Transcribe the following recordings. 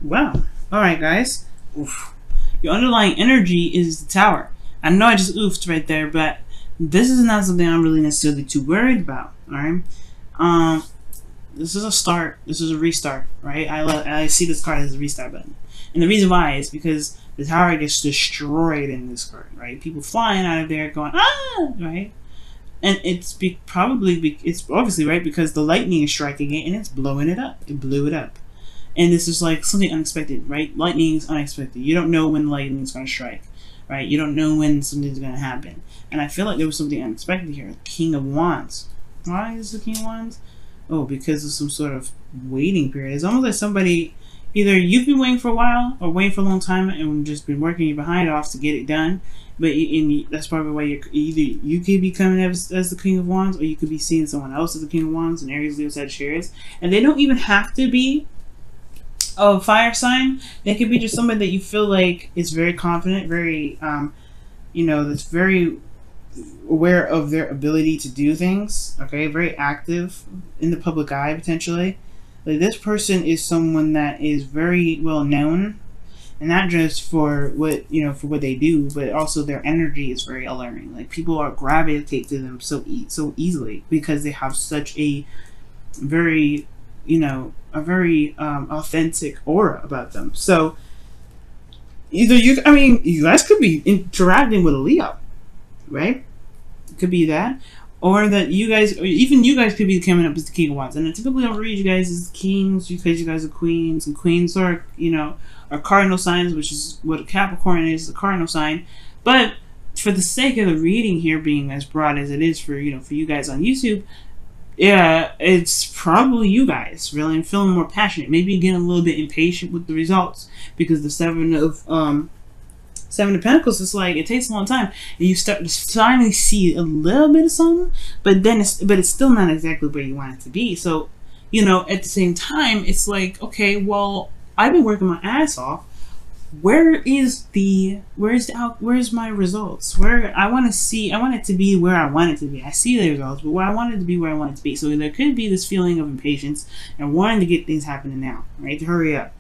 Wow. Alright, guys. Oof. Your underlying energy is the Tower. I know I just oofed right there, but this is not something I'm really necessarily too worried about. Alright? This is a start. This is a restart, right? I see this card as a restart button. And the reason why is because the Tower gets destroyed in this card, right? People flying out of there going, ah! Right? And it's it's obviously, right, because the lightning is striking it and it's blowing it up. It blew it up. And this is like something unexpected, right? Lightning is unexpected. You don't know when lightning is going to strike, right? You don't know when something's going to happen. And I feel like there was something unexpected here. King of Wands. Why is the King of Wands? Oh, because of some sort of waiting period. It's almost like somebody, either you've been waiting for a while or waiting for a long time and just been working your behind off to get it done. But that's probably why either you could be coming as the King of Wands, or you could be seeing someone else as the King of Wands, and Aries, Leo, Sagittarius. And they don't even have to be a fire sign. They could be just somebody that you feel like is very confident, very, that's very aware of their ability to do things. Okay, very active in the public eye potentially. Like, this person is someone that is very well known, and not just for what they do, but also their energy is very alluring. Like, people are gravitate to them so easily because they have such a very authentic aura about them. So either you guys could be interacting with a Leo, right? It could be that, or that you guys, or even you guys, could be coming up as the King of Wands. And I typically don't read you guys as kings because you guys are queens, and queens are are cardinal signs, which is what a Capricorn is, a cardinal sign. But for the sake of the reading here being as broad as it is for you guys on YouTube, yeah, it's probably you guys really feeling more passionate. Maybe getting a little bit impatient with the results because the Seven of Pentacles is like, it takes a long time, and you start to finally see a little bit of something, but it's still not exactly where you want it to be. So at the same time, it's like, okay, well, I've been working my ass off. Where's my results? Where I want it to be where I want it to be. I see the results, but where I want it to be, where I want it to be. So there could be this feeling of impatience and wanting to get things happening now, right? To hurry up.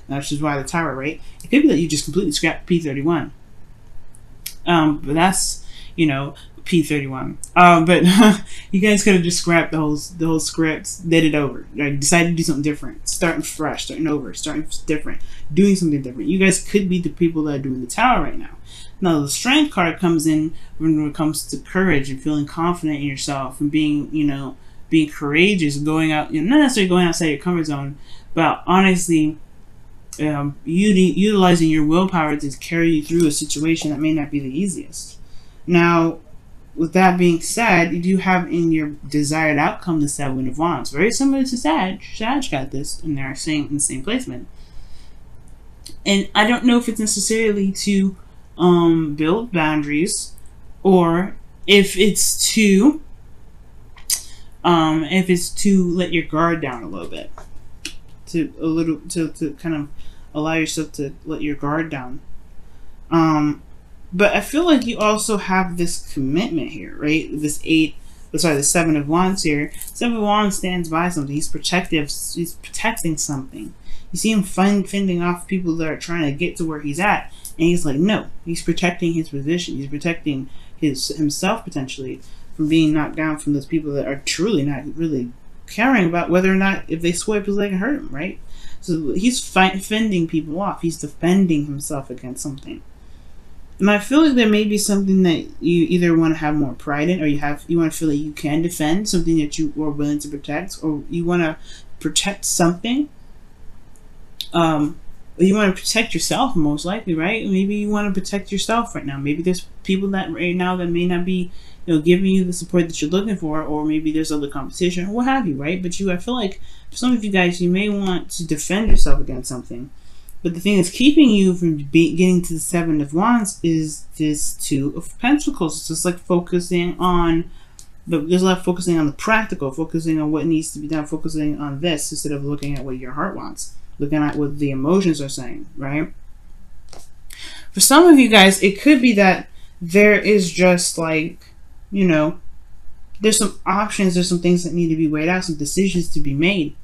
Which is why the Tower, right? It could be that you just completely scrapped P31. But that's, P31. But you guys could have just scrapped the whole script, did it over, like decided to do something different, starting fresh, starting over, starting different, doing something different. You guys could be the people that are doing the Tower right now. Now the Strength card comes in when it comes to courage and feeling confident in yourself and being, being courageous, going out, not necessarily going outside your comfort zone, but honestly, utilizing your willpower to carry you through a situation that may not be the easiest. Now, with that being said, you do have in your desired outcome the Seven of Wands, very similar to Sag. Sag got this, and they're saying in the same placement. And I don't know if it's necessarily to build boundaries, or if it's to let your guard down a little bit, to kind of allow yourself to let your guard down. But I feel like you also have this commitment here, right? The Seven of Wands here. Seven of Wands stands by something. He's protective. He's protecting something. You see him fending off people that are trying to get to where he's at, and he's like, no. He's protecting his position. He's protecting himself potentially from being knocked down from those people that are truly not really caring about whether or not if they swipe his leg and hurt him, right? So he's fending people off. He's defending himself against something. And I feel like there may be something that you either want to have more pride in, or you want to feel like you can defend something that you are willing to protect, or you want to protect something. You want to protect yourself, most likely, right? Maybe you want to protect yourself right now. Maybe there's people that right now that may not be, giving you the support that you're looking for, or maybe there's other competition, or what have you, right? But I feel like for some of you guys, you may want to defend yourself against something. But the thing that's keeping you from getting to the Seven of Wands is this Two of Pentacles. It's just like focusing on there's a lot of focusing on the practical, focusing on what needs to be done, focusing on this instead of looking at what your heart wants, looking at what the emotions are saying, right? For some of you guys, it could be that there is just like, there's some options, there's some things that need to be weighed out, some decisions to be made.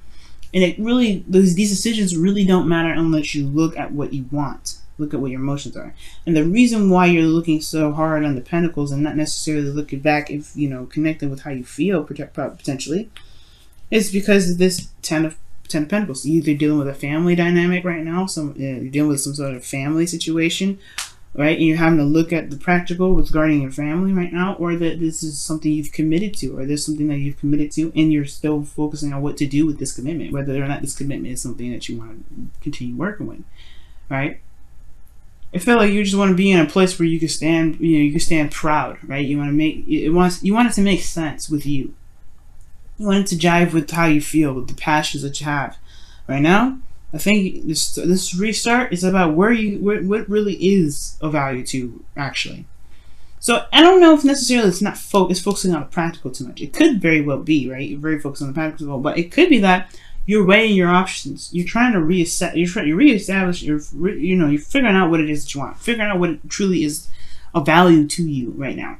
And it really, these decisions really don't matter unless you look at what you want. Look at what your emotions are. And the reason why you're looking so hard on the Pentacles and not necessarily looking back, if, you know, connecting with how you feel potentially, is because of this Ten of Pentacles. You're either dealing with a family dynamic right now, you're dealing with some sort of family situation, right? And you're having to look at the practical with regarding your family right now, or that this is something you've committed to, or there's something that you've committed to, and you're still focusing on what to do with this commitment, whether or not this commitment is something that you want to continue working with, right? I feel like you just want to be in a place where you can stand, you know, you can stand proud, right? You want to make you want it to make sense with you. You want it to jive with how you feel, with the passions that you have. Right now, I think this restart is about what really is of value to you, actually. So I don't know if necessarily it's focusing on the practical too much. It could very well be, right? You're very focused on the practical, but it could be that you're weighing your options. You're trying to reestablish you're figuring out what it is that you want, figuring out what it truly is of value to you right now.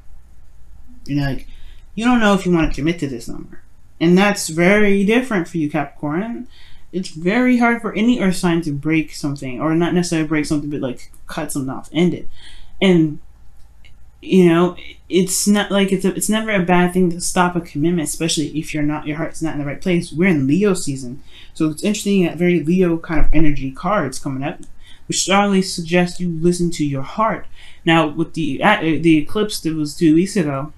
You know, like, you don't know if you want to commit to this number, and that's very different for you, Capricorn. It's very hard for any earth sign to break something, or not necessarily break something, but like cut something off, end it. And you know, it's not like it's never a bad thing to stop a commitment, especially if your heart's not in the right place. We're in Leo season, so it's interesting that very Leo kind of energy cards coming up, which strongly suggests you listen to your heart. Now, with the eclipse that was 2 weeks ago,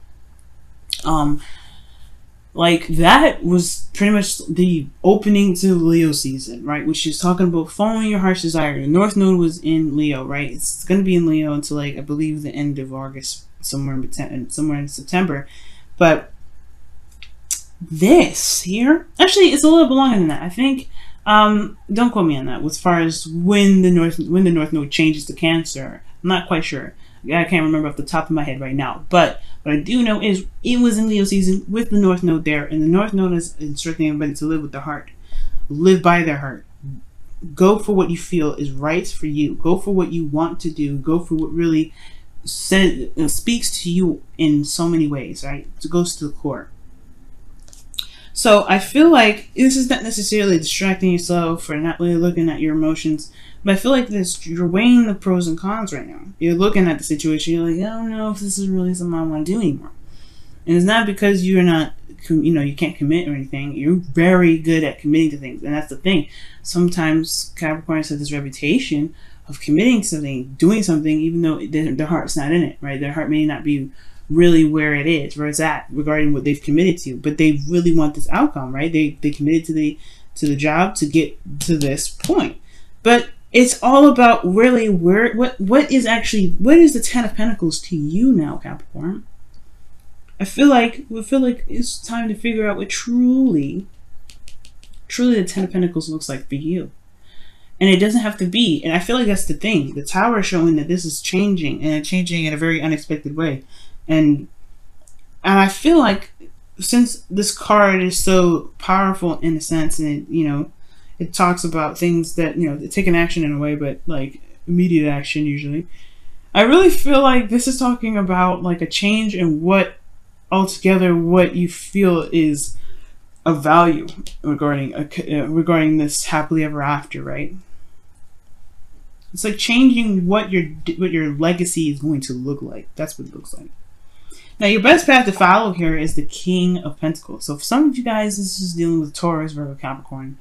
like that was pretty much the opening to Leo season, right? Which is talking about following your heart's desire. The North Node was in Leo, right? It's going to be in Leo until, like, I believe the end of August, somewhere in September. But this here, actually, it's a little bit longer than that. I think. Don't quote me on that. As far as when the North Node changes to Cancer, I'm not quite sure. I can't remember off the top of my head right now, but what I do know is it was in Leo season with the North Node there, and the North Node is instructing everybody to live with the heart, live by their heart, go for what you feel is right for you, go for what you want to do, go for what really speaks to you in so many ways, right? It goes to the core. So I feel like this is not necessarily distracting yourself or not really looking at your emotions, but I feel like you're weighing the pros and cons right now. You're looking at the situation, you're like, I don't know if this is really something I want to do anymore. And it's not because you're not, you can't commit or anything. You're very good at committing to things, and that's the thing. Sometimes Capricorns have this reputation of committing something, doing something, even though their heart's not in it, right? Their heart may not be really where it's at regarding what they've committed to, but they really want this outcome, right? They committed to the job to get to this point. But it's all about really what is the Ten of Pentacles to you now, Capricorn? I feel like it's time to figure out what truly the Ten of Pentacles looks like for you. And it doesn't have to be, and I feel like that's the thing. The Tower is showing that this is changing, and it's changing in a very unexpected way. And I feel like since this card is so powerful in a sense, and it talks about things that, they take an action in a way, but like immediate action usually. I really feel like this is talking about like a change in what you feel is of value regarding this happily ever after, right? It's like changing what your legacy is going to look like. That's what it looks like. Now, your best path to follow here is the King of Pentacles. So for some of you guys, this is dealing with Taurus, Virgo, Capricorn.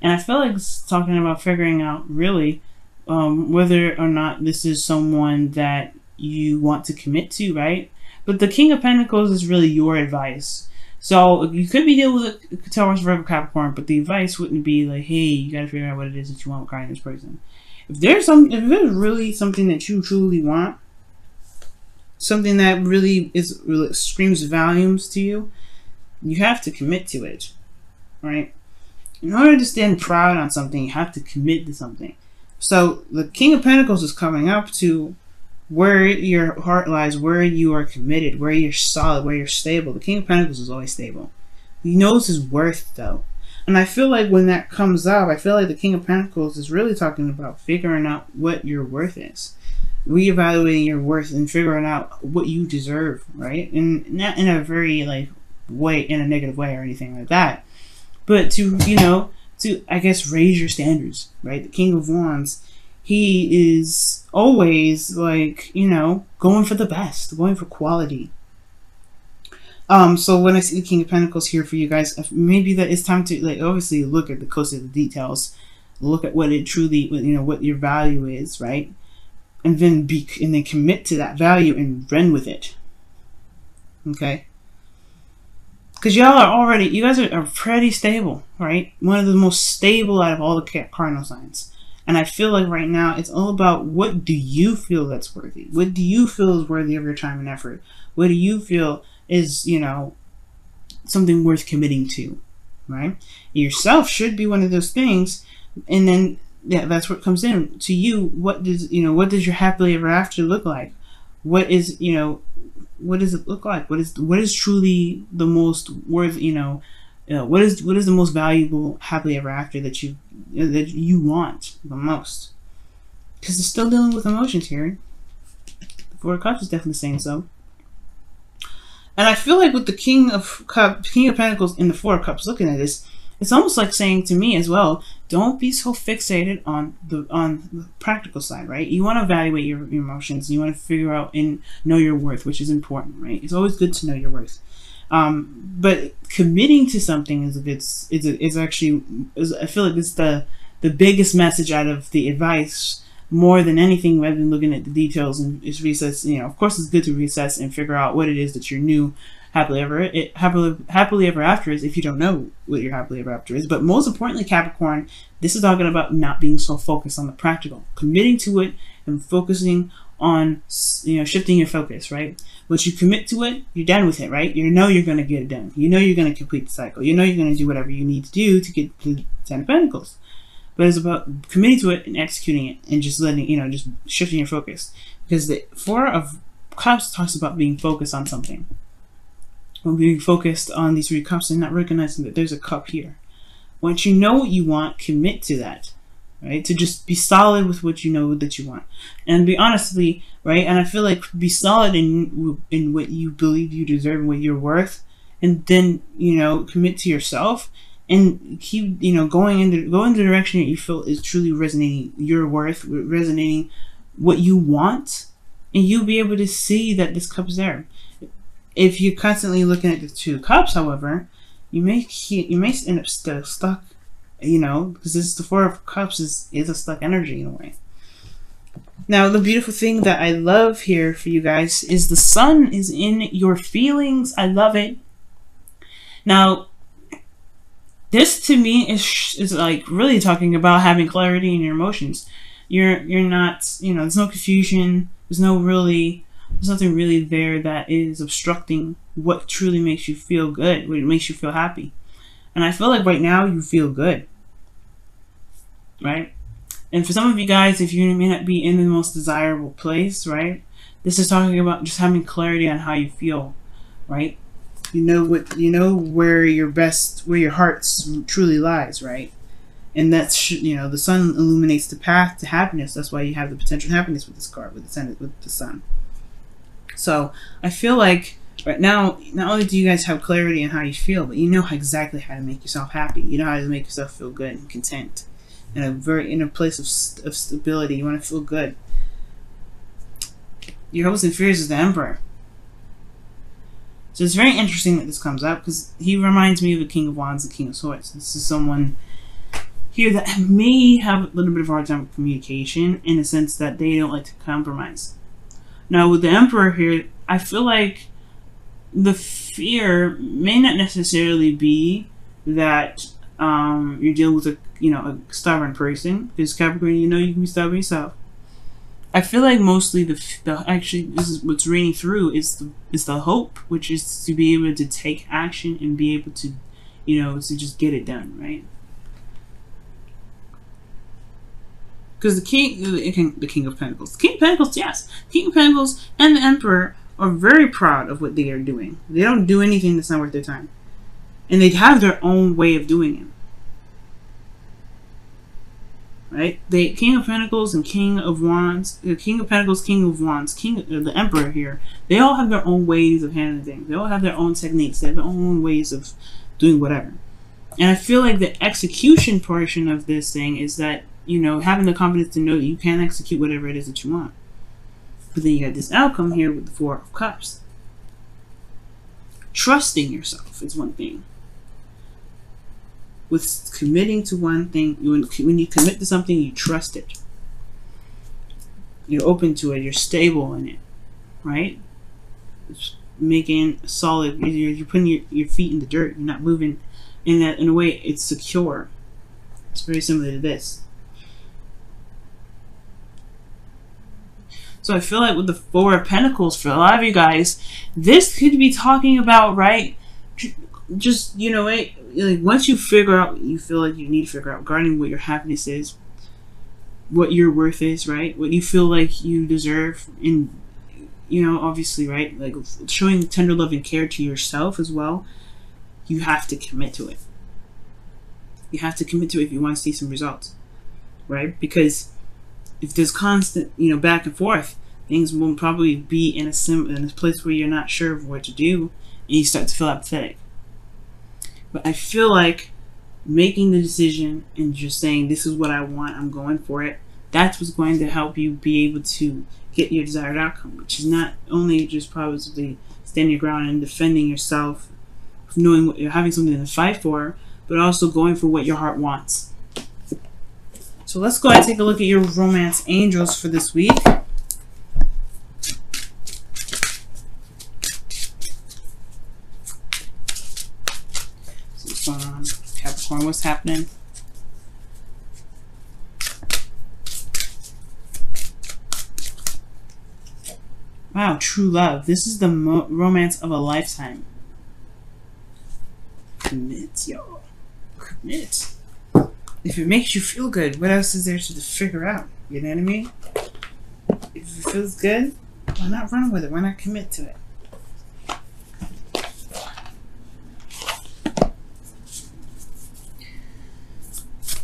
And I feel like it's talking about figuring out really whether or not this is someone that you want to commit to, right? But the King of Pentacles is really your advice. So you could be dealing with a Taurus, Virgo, Capricorn, but the advice wouldn't be like, hey, you got to figure out what it is that you want regarding this person. If there's really something that you truly want, something that really screams volumes to you, you have to commit to it, right? In order to stand proud on something, you have to commit to something. So the King of Pentacles is coming up to where your heart lies, where you are committed, where you're solid, where you're stable. The King of Pentacles is always stable. He knows his worth, though. And I feel like when that comes up, I feel like the King of Pentacles is really talking about figuring out what your worth is. Reevaluating your worth and figuring out what you deserve, right? And not in a very, like, way, in a negative way or anything like that. But to, to, I guess, raise your standards, right? The King of Wands, he is always like, you know, going for the best, going for quality. So when I see the King of Pentacles here for you guys, maybe that it's time to, like, obviously look at the closer the details, look at what it truly, you know, what your value is, right? And then commit to that value and run with it. Okay? Because y'all are already, you guys are pretty stable, right? One of the most stable out of all the cardinal signs. And I feel like right now it's all about, what do you feel that's worthy? What do you feel is worthy of your time and effort? What do you feel is, you know, something worth committing to, right? Yourself should be one of those things. And then, yeah, that's what comes in to you. What does, you know, what does your happily ever after look like? What is, you know, what does it look like? What is truly the most worth, you know, what is the most valuable happily ever after that you want the most? Because they're still dealing with emotions here. The Four of Cups is definitely saying so. And I feel like with the King of Pentacles and the Four of Cups looking at this, it's almost like saying to me as well, don't be so fixated on the practical side, right? You want to evaluate your emotions. You want to figure out and know your worth, which is important, right? It's always good to know your worth. But committing to something is actually I feel like it's the biggest message out of the advice, more than anything, rather than looking at the details and just reassess. You know, of course, it's good to reassess and figure out what it is that your new happily ever after is, if you don't know what your happily ever after is. But most importantly, Capricorn, this is talking about not being so focused on the practical, committing to it and focusing on, you know, shifting your focus, right? Once you commit to it, you're done with it, right? You know you're going to get it done. You know you're going to complete the cycle. You know you're going to do whatever you need to do to get to the Ten of Pentacles. But it's about committing to it and executing it and just letting, you know, just shifting your focus. Because the Four of Cups talks about being focused on something. When being focused on these three cups and not recognizing that there's a cup here. Once you know what you want, commit to that, right? To just be solid with what you know that you want, and be honestly, right? And I feel like be solid in what you believe you deserve and what you're worth, and then, you know, commit to yourself and keep, you know, going in the direction that you feel is truly resonating your worth, resonating what you want, and you'll be able to see that this cup's there. If you're constantly looking at the Two Cups, however, you may end up stuck, you know, because this is the Four of Cups is a stuck energy in a way. Now, the beautiful thing that I love here for you guys is the Sun is in your feelings. I love it. Now, this to me is like really talking about having clarity in your emotions. You're not, you know, there's no confusion. There's nothing really there that is obstructing what truly makes you feel good, what makes you feel happy. And I feel like right now you feel good, right? And for some of you guys, if you may not be in the most desirable place, right? This is talking about just having clarity on how you feel, right? You know where your heart truly lies, right? And that's, you know, the Sun illuminates the path to happiness. That's why you have the potential happiness with this card, with the Sun. So I feel like right now, not only do you guys have clarity on how you feel, but you know exactly how to make yourself happy. You know how to make yourself feel good and content, in a place of stability. You want to feel good. Your hopes and fears is the Emperor. So it's very interesting that this comes up, because he reminds me of the King of Wands and King of Swords. This is someone here that may have a little bit of a hard time with communication, in the sense that they don't like to compromise. Now, with the Emperor here, I feel like the fear may not necessarily be that you're dealing with a stubborn person, because Capricorn, you know you can be stubborn yourself. I feel like mostly actually this is what's reigning through is the hope, which is to be able to take action and be able to, you know, to just get it done, right? Because the King of Pentacles, yes, King of Pentacles and the Emperor are very proud of what they are doing. They don't do anything that's not worth their time, and they have their own way of doing it. Right? The King of Pentacles and King of Wands, the King of Pentacles, King of Wands, the Emperor here, they all have their own ways of handling things. They all have their own techniques. They have their own ways of doing whatever. And I feel like the execution portion of this thing is that, you know, having the confidence to know that you can execute whatever it is that you want. But then you have this outcome here with the Four of Cups. Trusting yourself is one thing. With committing to one thing, when you commit to something, you trust it. You're open to it. You're stable in it, right? It's making solid. You're putting your feet in the dirt. You're not moving. In a way, it's secure. It's very similar to this. So I feel like with the Four of Pentacles, for a lot of you guys, this could be talking about, right? Just, you know, like once you figure out, you feel like you need to figure out regarding what your happiness is, what your worth is, right? What you feel like you deserve, and, you know, obviously, right? Like showing tender love and care to yourself as well. You have to commit to it. You have to commit to it if you want to see some results, right? Because if there's constant, you know, back and forth, things will probably be in a place where you're not sure of what to do, and you start to feel apathetic. But I feel like making the decision and just saying, this is what I want, I'm going for it, that's what's going to help you be able to get your desired outcome, which is not only just probably standing your ground and defending yourself, knowing what you're having something to fight for, but also going for what your heart wants. So let's go ahead and take a look at your romance angels for this week. So what's going on, Capricorn? What's happening? Wow, true love. This is the romance of a lifetime. Commit, yo. Commit. If it makes you feel good, what else is there to figure out? You know what I mean? If it feels good, why not run with it? Why not commit to it?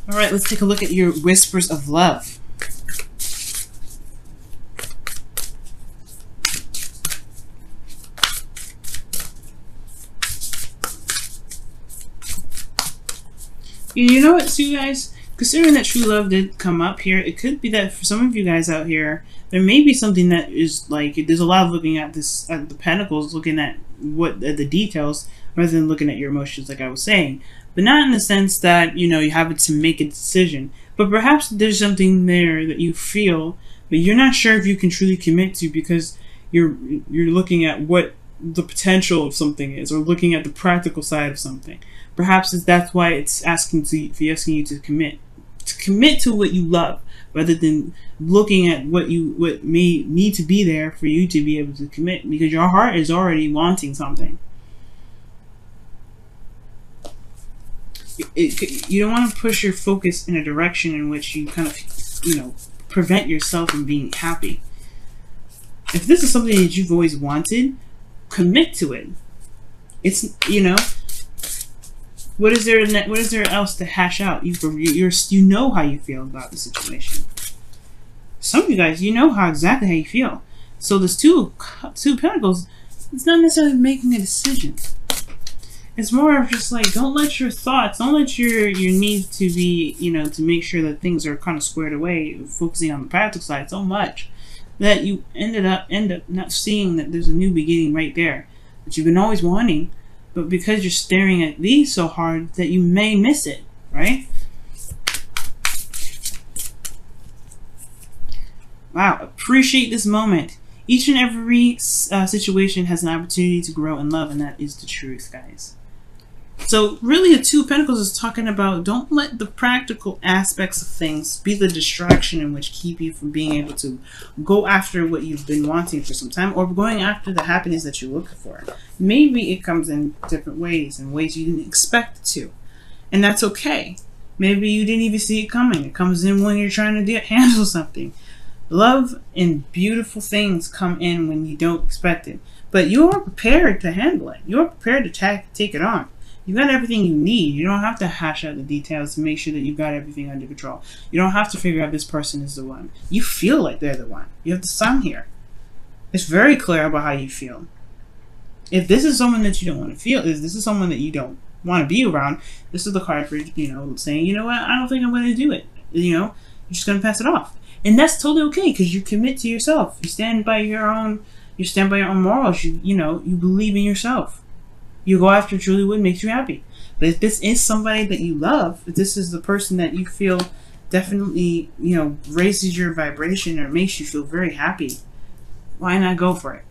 Alright, let's take a look at your whispers of love. You know what, you guys? Considering that true love did come up here, it could be that for some of you guys out here, there may be something that is like, there's a lot of looking at this, at the pentacles, looking at what the details, rather than looking at your emotions, like I was saying. But not in the sense that, you know, you have to make a decision. But perhaps there's something there that you feel, but you're not sure if you can truly commit to, because you're looking at what the potential of something is, or looking at the practical side of something. Perhaps that's why it's asking you to commit to what you love, rather than looking at what may need to be there for you to be able to commit, because your heart is already wanting something. You don't want to push your focus in a direction in which you kind of, you know, prevent yourself from being happy. If this is something that you've always wanted, commit to it. It's, you know, what is there else to hash out? You know how you feel about the situation. Some of you guys, you know exactly how you feel. So this two pentacles, it's not necessarily making a decision. It's more of just like, don't let your thoughts, don't let your need to be, you know, to make sure that things are kind of squared away, focusing on the practical side so much that you end up not seeing that there's a new beginning right there that you've been always wanting. But because you're staring at these so hard that you may miss it, right? Wow, appreciate this moment. Each and every situation has an opportunity to grow in love, and that is the truth, guys. So really, the Two of Pentacles is talking about, don't let the practical aspects of things be the distraction in which keep you from being able to go after what you've been wanting for some time, or going after the happiness that you're looking for. Maybe it comes in different ways, in ways you didn't expect it to. And that's okay. Maybe you didn't even see it coming. It comes in when you're trying to handle something. Love and beautiful things come in when you don't expect it. But you're prepared to handle it. You're prepared to take it on. You got everything you need. You don't have to hash out the details to make sure that you've got everything under control. You don't have to figure out this person is the one. You feel like they're the one. You have the sun here. It's very clear about how you feel. If this is someone that you don't want to feel, if this is someone that you don't want to be around, this is the card for, saying, you know what, I don't think I'm going to do it. You're just going to pass it off. And that's totally okay, because you commit to yourself. You stand by your own morals. You believe in yourself. You go after truly what makes you happy. But if this is somebody that you love, if this is the person that you feel definitely, raises your vibration or makes you feel very happy, why not go for it?